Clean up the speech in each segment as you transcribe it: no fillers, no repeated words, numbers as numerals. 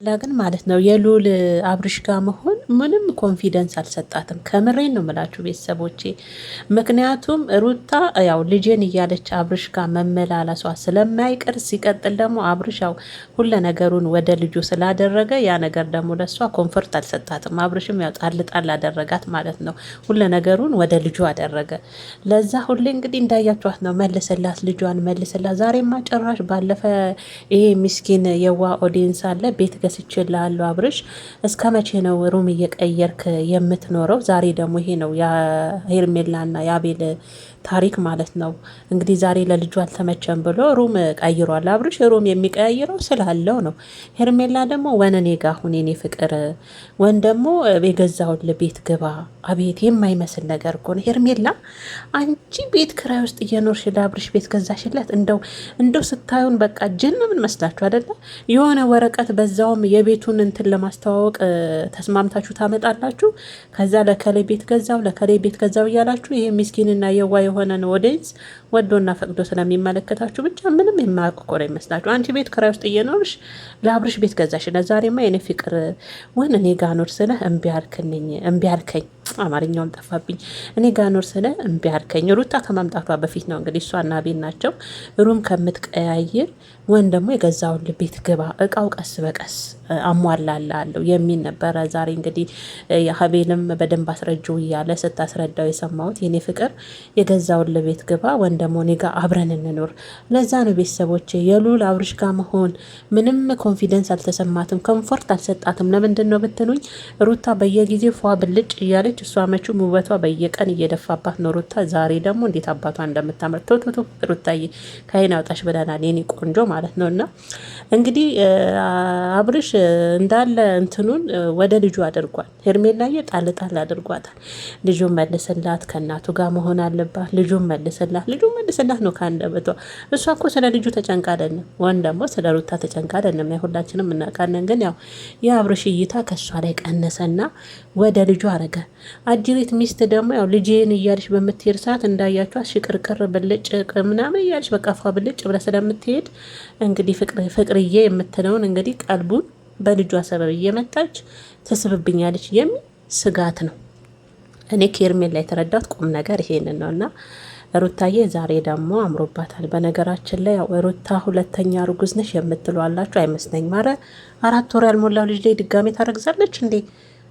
ግን ማለት ነው የሉል አብርሽ ጋር መሆን ምንም ኮንፊደንስ አልሰጣትም። ከምሬን ነው የምላችሁ ቤተሰቦቼ። ምክንያቱም ሩታ ያው ልጄን እያለች አብርሽ ጋር መመላለሷ ስለማይቀር፣ ሲቀጥል ደግሞ አብርሽ ያው ሁለ ነገሩን ወደ ልጁ ስላደረገ ያ ነገር ደግሞ ለሷ ኮንፈርት አልሰጣትም። አብርሽም ያው ጣል ጣል አደረጋት ማለት ነው። ሁለ ነገሩን ወደ ልጁ አደረገ። ለዛ ሁሌ እንግዲህ እንዳያችኋት ነው መልስላት፣ ልጇን መልስላት። ዛሬማ ጭራሽ ባለፈ ይሄ ምስኪን የዋ ኦዲየንስ አለ ቤት ገዝቼልሃለሁ አብርሽ እስከ መቼ ነው ሩም እየቀየርክ የምትኖረው? ዛሬ ደግሞ ይሄ ነው የሄርሜላና የአቤል ታሪክ ማለት ነው። እንግዲህ ዛሬ ለልጁ አልተመቸም ብሎ ሩም ቀይሯል አብርሽ። ሩም የሚቀያይረው ስላለው ነው። ሄርሜላ ደግሞ ወነኔ ጋ ሁን የኔ ፍቅር፣ ወን ደግሞ የገዛውን ቤት ግባ። አቤት የማይመስል ነገር እኮ ነው ሄርሜላ። አንቺ ቤት ክራይ ውስጥ እየኖርሽ ለአብርሽ ቤት ገዛሽለት። እንደው ስታዩን በቃ ጅን ምን መስላችሁ አይደለ? የሆነ ወረቀት በዛውም የቤቱን እንትን ለማስተዋወቅ ተስማምታችሁ ታመጣላችሁ። ከዛ ለከሌ ቤት ገዛው ለከሌ ቤት ገዛው እያላችሁ ይሄ ምስኪንና የዋ የሆነ ነው ወደንስ ወዶና ፈቅዶ ስለሚመለከታችሁ ብቻ ምንም የማያውቅ እኮ ነው ይመስላችሁ። አንቺ ቤት ክራይ ውስጥ እየኖርሽ ለአብርሽ ቤት ገዛሽ። ለዛሬማ የኔ ፍቅር ወን እኔ ጋር ኖር ስለ እምቢ አልከኝ። አማርኛውም ጠፋብኝ። እኔ ጋር ኖር ስለ እምቢ አልከኝ። ሩታ ከማምጣቷ በፊት ነው እንግዲህ እሷና ቤት ናቸው። ሩም ከምትቀያይር ወን ደግሞ የገዛውን ቤት ግባ፣ እቃው ቀስ በቀስ አሟላላለሁ የሚል ነበረ። ዛሬ እንግዲህ ሀቤልም በደንብ አስረጅው እያለ ስታስረዳው የሰማሁት የኔ ፍቅር የገዛውን ቤት ግባ፣ ወን ደግሞ እኔ ጋር አብረን እንኖር። ለዛ ነው ቤተሰቦች የሉል አብርሽ ጋር መሆን ምንም ኮንፊደንስ አልተሰማትም፣ ኮምፎርት አልሰጣትም። ለምንድን ነው ብትሉኝ ሩታ በየጊዜው ፏ ብልጭ እያለች እሷ መቹም ውበቷ በየቀን እየደፋባት ነው። ሩታ ዛሬ ደግሞ እንዴት አባቷ እንደምታምር ቶቶቶ ሩታዬ ከአይን አውጣሽ ብለናል የኔ ቆንጆ ማለት ነው። እና እንግዲህ አብርሽ እንዳለ እንትኑን ወደ ልጁ አድርጓል። ሄርሜላዬ ጣል ጣል አድርጓታል። ልጁን መልስላት፣ ከእናቱ ጋር መሆን አለባት። ልጁን መልስላት ነው ከአንደበቷ። እሷ እኮ ስለ ልጁ ተጨንቃ አይደለም፣ ወን ደግሞ ስለ ሩታ ተጨንቃ አይደለም። ሁላችንም እናውቃለን። ግን ያው የአብርሽ እይታ ከእሷ ላይ ቀነሰና ወደ ልጁ አረገ። አጅሪት ሚስት ደግሞ ያው ልጄን እያልሽ በምትሄድ ሰዓት እንዳያችኋት ሽቅርቅር ብልጭ ምናምን እያልሽ በቃፋ ብልጭ ብለ ስለምትሄድ እንግዲህ ፍቅርዬ የምትለውን እንግዲህ ቀልቡን በልጇ ሰበብ እየመጣች ትስብብኛለች የሚል ስጋት ነው። እኔ ከሄርሜላ ላይ የተረዳሁት ቁም ነገር ይሄንን ነው። እና ሩታዬ ዛሬ ደግሞ አምሮባታል። በነገራችን ላይ ያው ሩታ ሁለተኛ እርጉዝ ነሽ የምትሉ አላችሁ፣ አይመስለኝም። ኧረ 4 ወር ያልሞላው ልጅ ላይ ድጋሜ ታረግዛለች እንዴ?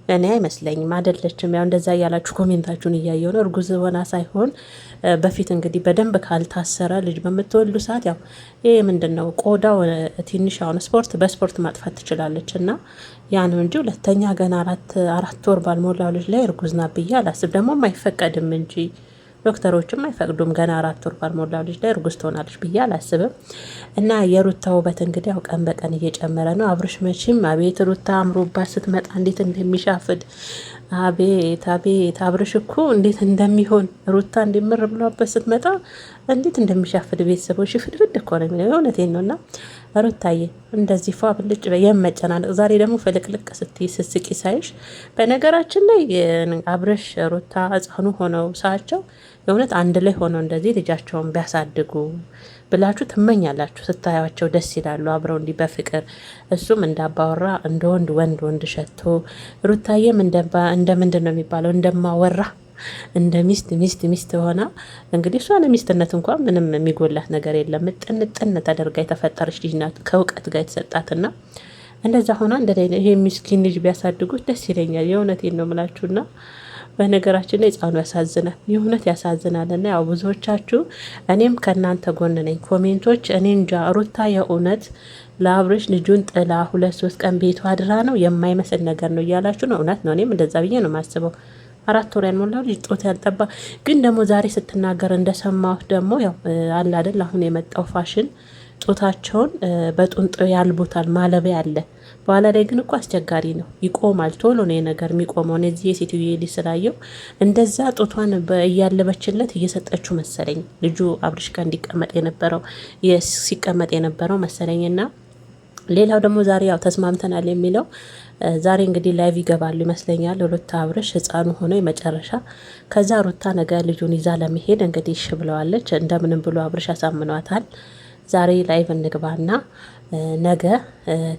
እኔ አይመስለኝም። አይደለችም። ያው እንደዛ እያላችሁ ኮሜንታችሁን እያየው ነው። እርጉዝ ሆና ሳይሆን በፊት እንግዲህ በደንብ ካልታሰረ ልጅ በምትወልዱ ሰዓት ያው ይሄ ምንድን ነው ቆዳው ትንሽ አሁን በስፖርት ማጥፋት ትችላለች እና ያ ነው እንጂ ሁለተኛ ገና 4 ወር ባልሞላው ልጅ ላይ እርጉዝ ናት ብዬ አላስብ። ደግሞ አይፈቀድም እንጂ ዶክተሮችም አይፈቅዱም። ገና 4 ወር ባልሞላው ልጅ ላይ እርጉዝ ትሆናለች ብዬ አላስብም። እና የሩታ ውበት እንግዲህ ያው ቀን በቀን እየጨመረ ነው። አብርሽ መቼም አቤት ሩታ አምሮባት ስትመጣ እንዴት እንደሚሻፍድ አቤት አቤት አብርሽ እኮ እንዴት እንደሚሆን ሩታ እንደምር ብሏበት ስትመጣ እንዴት እንደሚሻፍድ ቤተሰቦች ፍድፍድ እኮ ነው የሚለው። እውነቴን ነው። እና ሩታዬ እንደዚህ ፏ ብልጭ የመጨናነቅ ዛሬ ደግሞ ፍልቅልቅ ስትይ ስስቂ ሳይሽ። በነገራችን ላይ አብርሽ ሩታ ሕፃኑ ሆነው ሳቸው የእውነት አንድ ላይ ሆነው እንደዚህ ልጃቸውን ቢያሳድጉ ብላችሁ ትመኛላችሁ። ስታያቸው ደስ ይላሉ አብረው እንዲህ በፍቅር እሱም እንዳባወራ እንደ ወንድ ሸቶ ሩታዬም እንደ ምንድን ነው የሚባለው እንደማወራ እንደ ሚስት ሆና እንግዲህ እሷ ለሚስትነት እንኳን ምንም የሚጎላት ነገር የለም። ጥን ተደርጋ የተፈጠረች ልጅ ናት ከእውቀት ጋር የተሰጣትና እንደዛ ሆና ይሄ ምስኪን ልጅ ቢያሳድጉት ደስ ይለኛል። የእውነቴን ነው የምላችሁና በነገራችን ላይ ህፃኑ ያሳዝናል፣ የእውነት ያሳዝናል። እና ያው ብዙዎቻችሁ እኔም ከእናንተ ጎን ነኝ። ኮሜንቶች እኔ እንጃ ሩታ የእውነት ለአብርሽ ልጁን ጥላ 2-3 ቀን ቤቷ አድራ ነው የማይመስል ነገር ነው እያላችሁ ነው። እውነት ነው። እኔም እንደዛ ብዬ ነው የማስበው። 4 ወር ያልሞላው ልጅ ጦት ያልጠባ ግን ደግሞ ዛሬ ስትናገር እንደሰማሁት ደግሞ ያው አለ አይደል አሁን የመጣው ፋሽን ጦታቸውን በጡንጦ ያልቡታል፣ ማለቢያ አለ። በኋላ ላይ ግን እኮ አስቸጋሪ ነው፣ ይቆማል። ቶሎ ነው ነገር የሚቆመው። እነዚህ የሴትዮ ልጅ ስላየው እንደዛ ጦቷን እያለበችለት እየሰጠችው መሰለኝ ልጁ አብርሽ ጋር እንዲቀመጥ የነበረው ሲቀመጥ የነበረው መሰለኝና ሌላው ደግሞ ዛሬ ያው ተስማምተናል የሚለው ዛሬ እንግዲህ ላይቭ ይገባሉ ይመስለኛል ሩታ አብርሽ ህፃኑ ሆኖ የመጨረሻ። ከዛ ሩታ ነገ ልጁን ይዛ ለመሄድ እንግዲህ እሺ ብለዋለች። እንደምንም ብሎ አብርሽ አሳምኗታል። ዛሬ ላይቭ እንግባና ነገ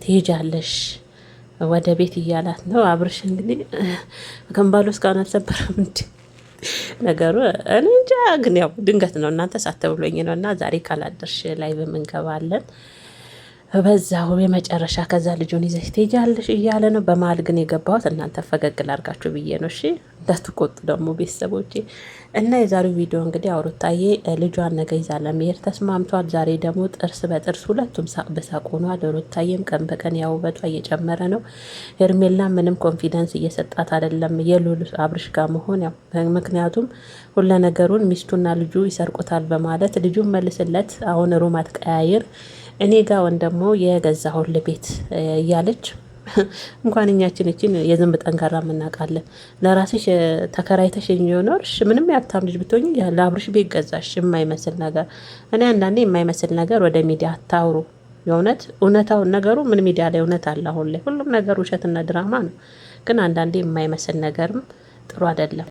ትሄጃለሽ ወደ ቤት እያላት ነው። አብርሽ እንግዲህ ከንባሉ እስካሁን አልሰበረም እንዲ ነገሩ እኔ እንጃ። ግን ያው ድንገት ነው እናንተ ሳትብሎኝ ነው። እና ዛሬ ካላደርሽ ላይ እንገባለን በዛው የመጨረሻ ከዛ ልጁን ይዘሽ ትሄጃለሽ እያለ ነው። በመሀል ግን የገባሁት እናንተ ፈገግ ላርጋችሁ ብዬ ነው። እሺ እንዳትቆጡ ደግሞ ቤተሰቦቼ። እና የዛሬው ቪዲዮ እንግዲህ ሩታዬ ልጇን ነገ ይዛ ለመሄድ ተስማምቷል። ዛሬ ደግሞ ጥርስ በጥርስ ሁለቱም ሳቅ በሳቅ ሆኗል። ሩታዬም ቀን በቀን ያው ውበቷ እየጨመረ ነው። ሄርሜላ ምንም ኮንፊደንስ እየሰጣት አይደለም የሉል አብርሽ ጋር መሆን ያው ምክንያቱም ሁለ ነገሩን ሚስቱና ልጁ ይሰርቁታል በማለት ልጁን መልስለት አሁን ሩም አትቀያይር እኔ ጋር ወን ደግሞ የገዛሁል ቤት እያለች እንኳን እኛችን እቺን የዝንብ ጠንካራ እናውቃለን። ለራስሽ ተከራይተሽ የሚሆነውሽ ምንም ያብታም ልጅ ብትሆኚ ለአብርሽ ቤት ገዛሽ የማይመስል ነገር። እኔ አንዳንዴ የማይመስል ነገር ወደ ሚዲያ አታውሩ። የእውነት እውነታውን ነገሩ ምን ሚዲያ ላይ እውነት አለ? አሁን ላይ ሁሉም ነገር ውሸትና ድራማ ነው። ግን አንዳንዴ የማይመስል ነገርም ጥሩ አይደለም።